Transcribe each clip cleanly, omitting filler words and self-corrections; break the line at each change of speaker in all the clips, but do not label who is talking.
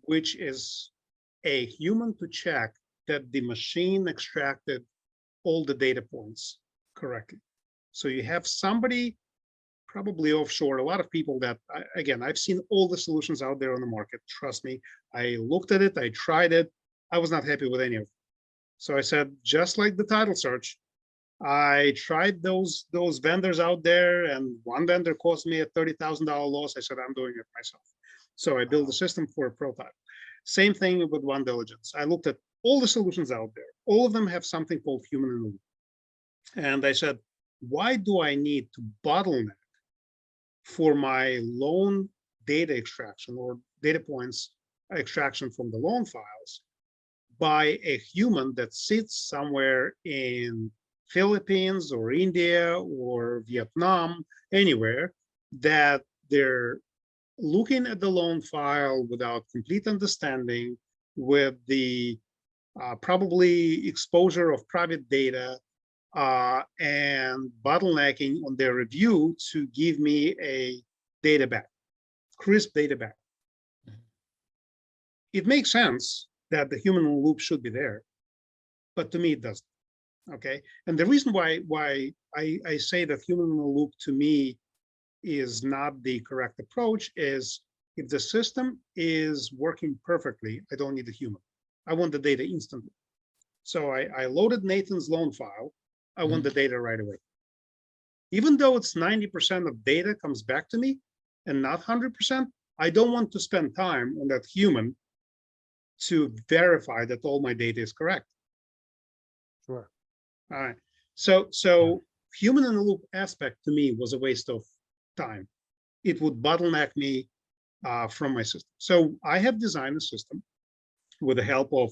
which is a human to check that the machine extracted all the data points correctly. So you have somebody probably offshore, a lot of people that, again, I've seen all the solutions out there on the market. Trust me, I looked at it, I tried it. I was not happy with any of it. So I said, just like the title search, I tried those vendors out there, and one vendor cost me a $30,000 loss. I said, I'm doing it myself. So I built a system for ProTitle. Same thing with One Diligence. I looked at all the solutions out there. All of them have something called human in the loop. And I said, why do I need to bottleneck for my loan data extraction or data points extraction from the loan files by a human that sits somewhere in Philippines or India or Vietnam, anywhere, that they're looking at the loan file without complete understanding, with the probably exposure of private data, and bottlenecking on their review to give me a data back, crisp data back. It makes sense that the human in the loop should be there, but to me it doesn't. Okay, and the reason why I say that human in the loop to me is not the correct approach is, if the system is working perfectly, I don't need a human. I want the data instantly. So I loaded Nathan's loan file. I want the data right away. Even though it's 90% of data comes back to me and not 100%, I don't want to spend time on that human to verify that all my data is correct.
Sure.
All right. So human in the loop aspect to me was a waste of time. It would bottleneck me from my system. So I have designed a system with the help of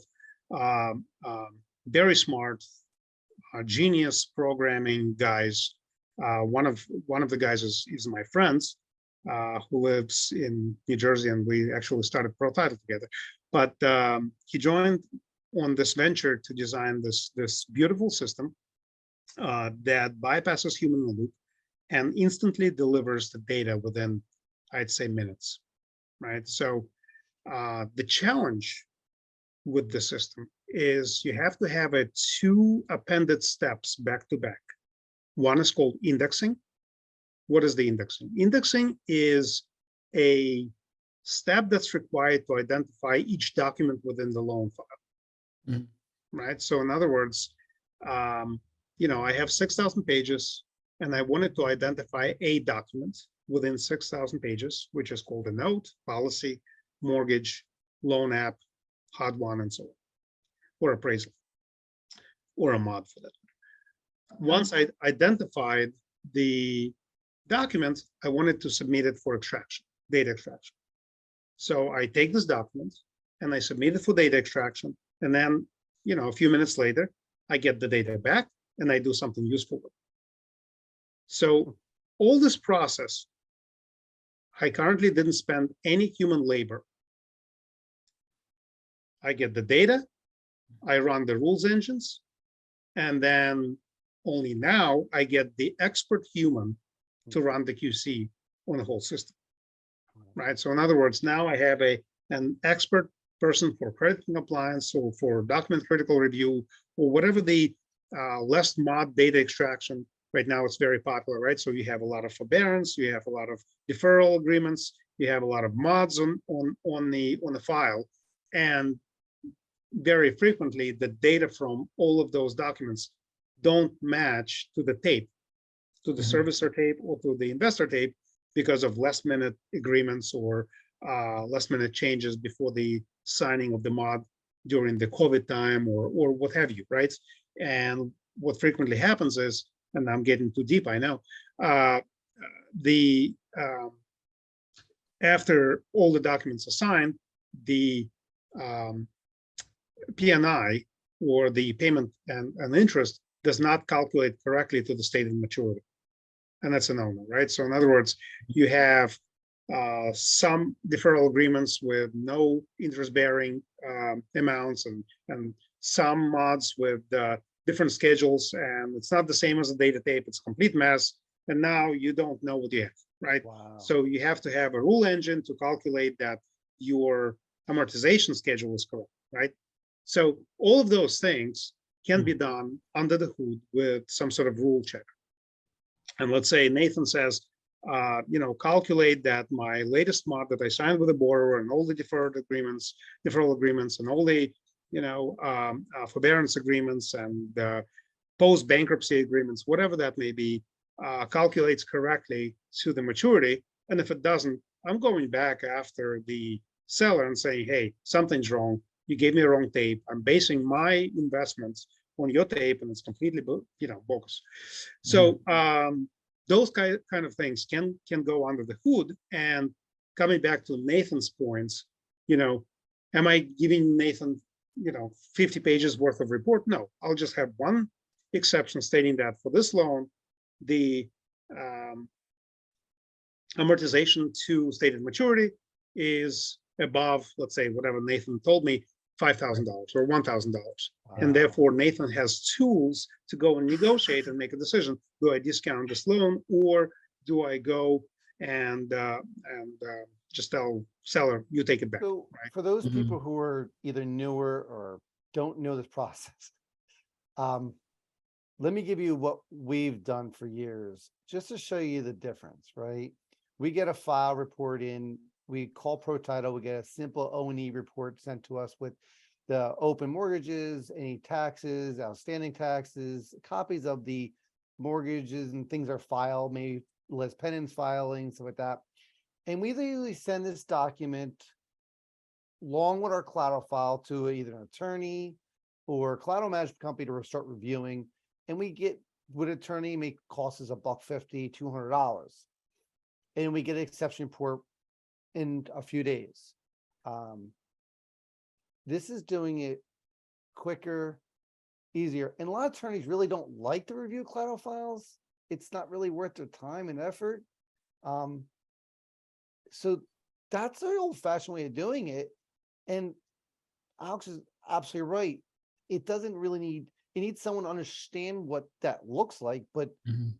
very smart, genius programming guys. One of the guys is my friends who lives in New Jersey, and we actually started ProTitle together. But he joined on this venture to design this beautiful system that bypasses human in the loop and instantly delivers the data within, I'd say, minutes, right? So the challenge with the system is you have to have two appended steps back to back. One is called indexing. What is the indexing? Indexing is a step that's required to identify each document within the loan file, right? So in other words, I have 6,000 pages, and I wanted to identify a document within 6,000 pages, which is called a note, policy, mortgage, loan app, hot one, and so on, or appraisal, or a mod for that. Once I identified the document, I wanted to submit it for extraction, data extraction. So I take this document and I submit it for data extraction, and then, a few minutes later, I get the data back and I do something useful with it. So all this process, I currently didn't spend any human labor. I get the data, I run the rules engines, and then only now I get the expert human to run the QC on the whole system, right? So in other words, now I have an expert person for credit compliance or for document critical review or whatever the less mod data extraction. Right now it's very popular, right? So you have a lot of forbearance, you have a lot of deferral agreements, you have a lot of mods on the file, and very frequently the data from all of those documents don't match to the tape, to the servicer tape or to the investor tape, because of last minute agreements or last minute changes before the signing of the mod during the COVID time or what have you, right? And what frequently happens is, and I'm getting too deep, I know, after all the documents are signed, the P&I, or the payment and interest, does not calculate correctly to the stated maturity. And that's a no-no, right? So in other words, you have some deferral agreements with no interest-bearing amounts, and some mods with different schedules, and it's not the same as a data tape. It's a complete mess, and now you don't know what you have, right?
Wow.
So you have to have a rule engine to calculate that your amortization schedule is correct, right? So all of those things can be done under the hood with some sort of rule check. And let's say Nathan says, calculate that my latest mod that I signed with the borrower and all the deferral agreements, and all the, forbearance agreements and post-bankruptcy agreements, whatever that may be, calculates correctly to the maturity. And if it doesn't, I'm going back after the seller and saying, hey, something's wrong. You gave me a wrong tape. I'm basing my investments on your tape, and it's completely, bogus. So those kind of things can go under the hood. And coming back to Nathan's points, am I giving Nathan, 50 pages worth of report? No, I'll just have one exception stating that for this loan, the amortization to stated maturity is above, let's say, whatever Nathan told me, $5,000 or $1,000. Wow. And therefore, Nathan has tools to go and negotiate and make a decision. Do I discount this loan, or do I go and just tell seller, you take it back?
So
right?
For those people who are either newer or don't know this process, let me give you what we've done for years, just to show you the difference, right? We get a file report in, we call ProTitle, we get a simple O&E report sent to us with the open mortgages, any taxes, outstanding taxes, copies of the mortgages and things are filed, maybe Les Pennant's filing, stuff like that. And we usually send this document along with our collateral file to either an attorney or collateral management company to start reviewing. And we get, with attorney, may cost us $150, $200. And we get an exception report in a few days. This is doing it quicker, easier. And a lot of attorneys really don't like to review collateral files. It's not really worth their time and effort. So that's the old-fashioned way of doing it. And Alex is absolutely right. It doesn't really need, it needs someone to understand what that looks like, but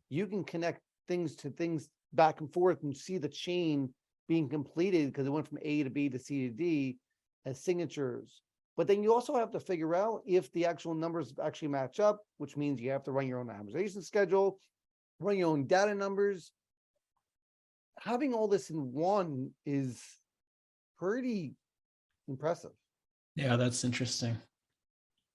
you can connect things to things back and forth and see the chain being completed because it went from A to B to C to D as signatures. But then you also have to figure out if the actual numbers actually match up, which means you have to run your own amortization schedule, run your own data numbers. Having all this in one is pretty impressive.
Yeah, that's interesting.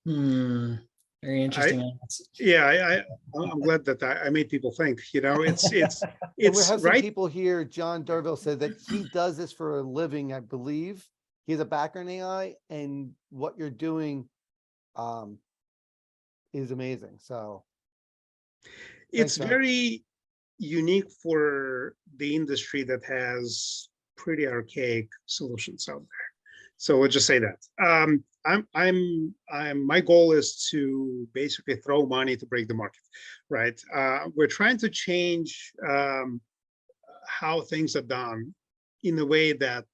Very interesting.
I'm glad that I made people think. It's
we have some
right.
people here. John Darville said that he does this for a living, I believe. He has a background in AI, and what you're doing is amazing. So
it's very unique for the industry that has pretty archaic solutions out there. So let's just say that. My goal is to basically throw money to break the market, right? We're trying to change how things are done in a way that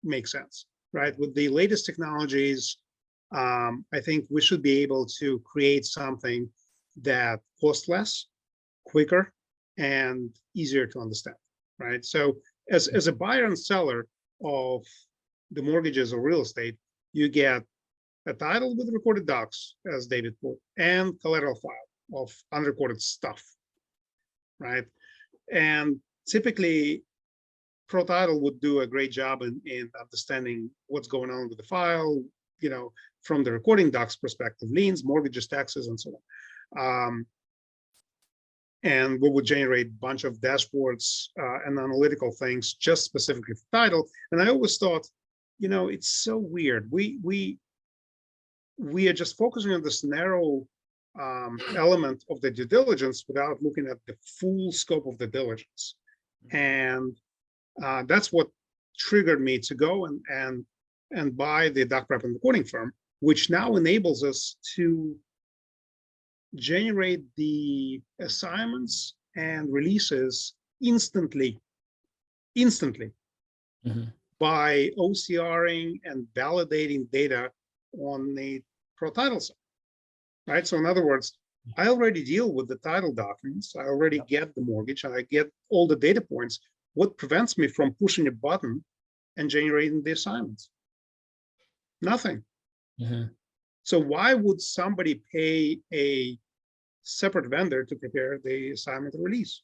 makes sense, right? With the latest technologies, I think we should be able to create something that costs less, quicker, and easier to understand, right? So as a buyer and seller of the mortgages or real estate, you get a title with recorded docs, as David put, and collateral file of unrecorded stuff, right? And typically, ProTitle would do a great job in understanding what's going on with the file, from the recording docs perspective, liens, mortgages, taxes, and so on. And we would generate a bunch of dashboards and analytical things just specifically for title. And I always thought, it's so weird. We are just focusing on this narrow element of the due diligence without looking at the full scope of the diligence. And that's what triggered me to go and buy the doc prep and recording firm, which now enables us to generate the assignments and releases instantly by OCRing and validating data on the ProTitle side, right? So in other words, I already deal with the title documents. I already get the mortgage, and I get all the data points. What prevents me from pushing a button and generating the assignments? Nothing.
Mhm.
So why would somebody pay a separate vendor to prepare the assignment release?